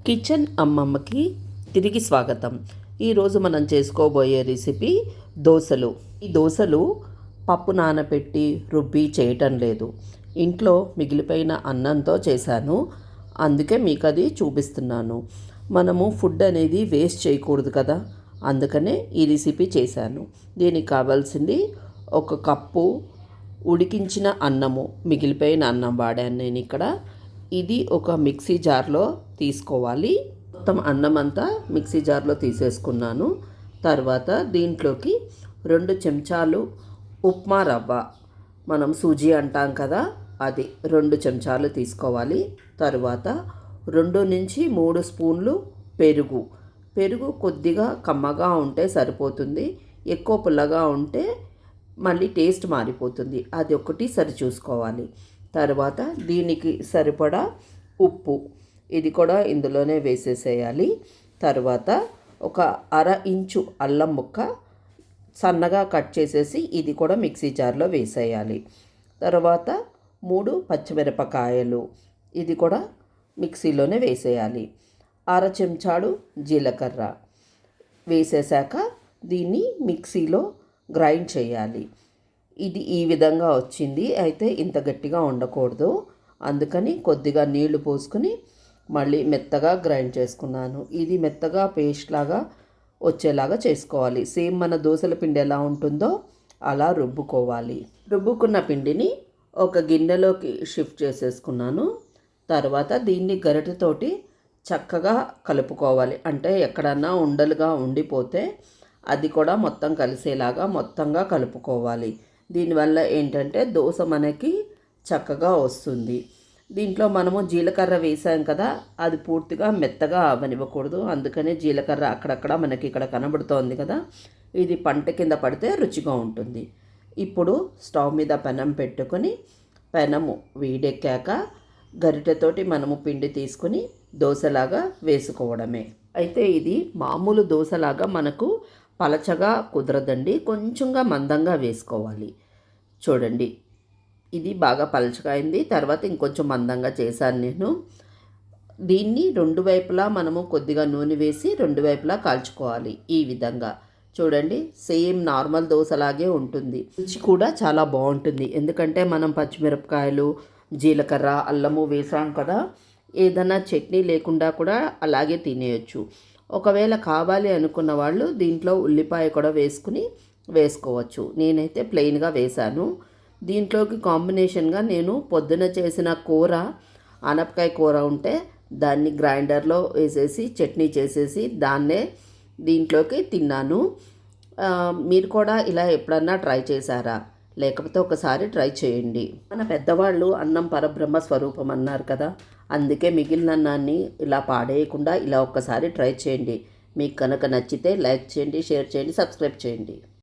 Kitchen అమ్మమ్మకి తిరిగి స్వాగతం. ఈరోజు మనం చేసుకోబోయే రెసిపీ దోశలు. ఈ దోశలు పప్పు నానబెట్టి రుబ్బి చేయటం లేదు, ఇంట్లో మిగిలిపోయిన అన్నంతో చేశాను. అందుకే మీకు అది చూపిస్తున్నాను. మనము ఫుడ్ అనేది వేస్ట్ చేయకూడదు కదా, అందుకనే ఈ రెసిపీ చేశాను. దీనికి కావాల్సింది 1 కప్పు ఉడికించిన అన్నము, మిగిలిపోయిన అన్నం వాడాను నేను ఇక్కడ. ఇది ఒక మిక్సీ జార్లో తీసుకోవాలి. మొత్తం అన్నం అంతా మిక్సీ జార్లో తీసేసుకున్నాను. తర్వాత దీంట్లోకి 2 చెంచాలు ఉప్మా రవ్వ, మనం సూజీ అంటాం కదా, అది 2 చెంచాలు తీసుకోవాలి. తర్వాత 2 నుంచి 3 స్పూన్లు పెరుగు కొద్దిగా కమ్మగా ఉంటే సరిపోతుంది. ఎక్కువ పుల్లగా ఉంటే మళ్ళీ టేస్ట్ మారిపోతుంది, అది ఒకటి సరి చూసుకోవాలి. తర్వాత దీనికి సరిపడా ఉప్పు, ఇది కూడా ఇందులోనే వేసేసేయాలి. తర్వాత 1/2 ఇంచు అల్లం ముక్క సన్నగా కట్ చేసేసి ఇది కూడా మిక్సీ జార్లో వేసేయాలి. తర్వాత 3 పచ్చిమిరపకాయలు, ఇది కూడా మిక్సీలోనే వేసేయాలి. 1/2 చెంచాడు జీలకర్ర వేసేసాక దీన్ని మిక్సీలో గ్రైండ్ చేయాలి. ఇది ఈ విధంగా వచ్చింది. అయితే ఇంత గట్టిగా ఉండకూడదు, అందుకని కొద్దిగా నీళ్లు పోసుకుని మళ్ళీ మెత్తగా గ్రైండ్ చేసుకున్నాను. ఇది మెత్తగా పేస్ట్ లాగా వచ్చేలాగా చేసుకోవాలి. సేమ్ మన దోశల పిండి ఎలా ఉంటుందో అలా రుబ్బుకోవాలి. రుబ్బుకున్న పిండిని ఒక గిన్నెలోకి షిఫ్ట్ చేసేసుకున్నాను. తర్వాత దీన్ని గరిటెతోటి చక్కగా కలుపుకోవాలి. అంటే ఎక్కడన్నా ఉండలుగా ఉండిపోతే అది కూడా మొత్తం కలిసేలాగా మొత్తంగా కలుపుకోవాలి. దీనివల్ల ఏంటంటే దోశ మనకి చక్కగా వస్తుంది. దీంట్లో మనము జీలకర్ర వేసాం కదా, అది పూర్తిగా మెత్తగా అవనివ్వకూడదు. అందుకనే జీలకర్ర అక్కడక్కడ మనకి ఇక్కడ కనబడుతోంది కదా, ఇది పంట కింద పడితే రుచిగా ఉంటుంది. ఇప్పుడు స్టవ్ మీద పెనం పెట్టుకొని పెనము వేడెక్కాక గరిటెతోటి మనము పిండి తీసుకుని దోశలాగా వేసుకోవడమే. అయితే ఇది మామూలు దోశలాగా మనకు పలచగా కుదరదండి, కొంచెంగా మందంగా వేసుకోవాలి. చూడండి, ఇది బాగా పలచగా అయింది. తర్వాత ఇంకొంచెం మందంగా చేశాను నేను. దీన్ని 2 వైపులా మనము కొద్దిగా నూనె వేసి 2 వైపులా కాల్చుకోవాలి. ఈ విధంగా చూడండి, సేమ్ నార్మల్ దోశలాగే ఉంటుంది. రుచి కూడా చాలా బాగుంటుంది, ఎందుకంటే మనం పచ్చిమిరపకాయలు, జీలకర్ర, అల్లము వేసాం కదా. ఏదైనా చట్నీ లేకుండా కూడా అలాగే తినేయచ్చు. ఒకవేళ కావాలి అనుకున్న వాళ్ళు దీంట్లో ఉల్లిపాయ కూడా వేసుకోవచ్చు. నేనైతే ప్లెయిన్గా వేశాను. దీంట్లోకి కాంబినేషన్గా నేను పొద్దున చేసిన కూర, ఆనపకాయ కూర ఉంటే దాన్ని గ్రైండర్లో వేసేసి చట్నీ చేసేసి దాన్నే దీంట్లోకి తిన్నాను. మీరు కూడా ఇలా ఎప్పుడన్నా ట్రై చేశారా? లేకపోతే ఒకసారి ట్రై చేయండి. మన పెద్దవాళ్ళు అన్నం పరబ్రహ్మ స్వరూపం అన్నారు కదా, అందుకే మిగిలిన అన్నాన్ని ఇలా పాడేయకుండా ఇలా ఒక్కసారి ట్రై చేయండి. మీకు కనుక నచ్చితే లైక్ చేయండి, షేర్ చేయండి, సబ్స్క్రైబ్ చేయండి.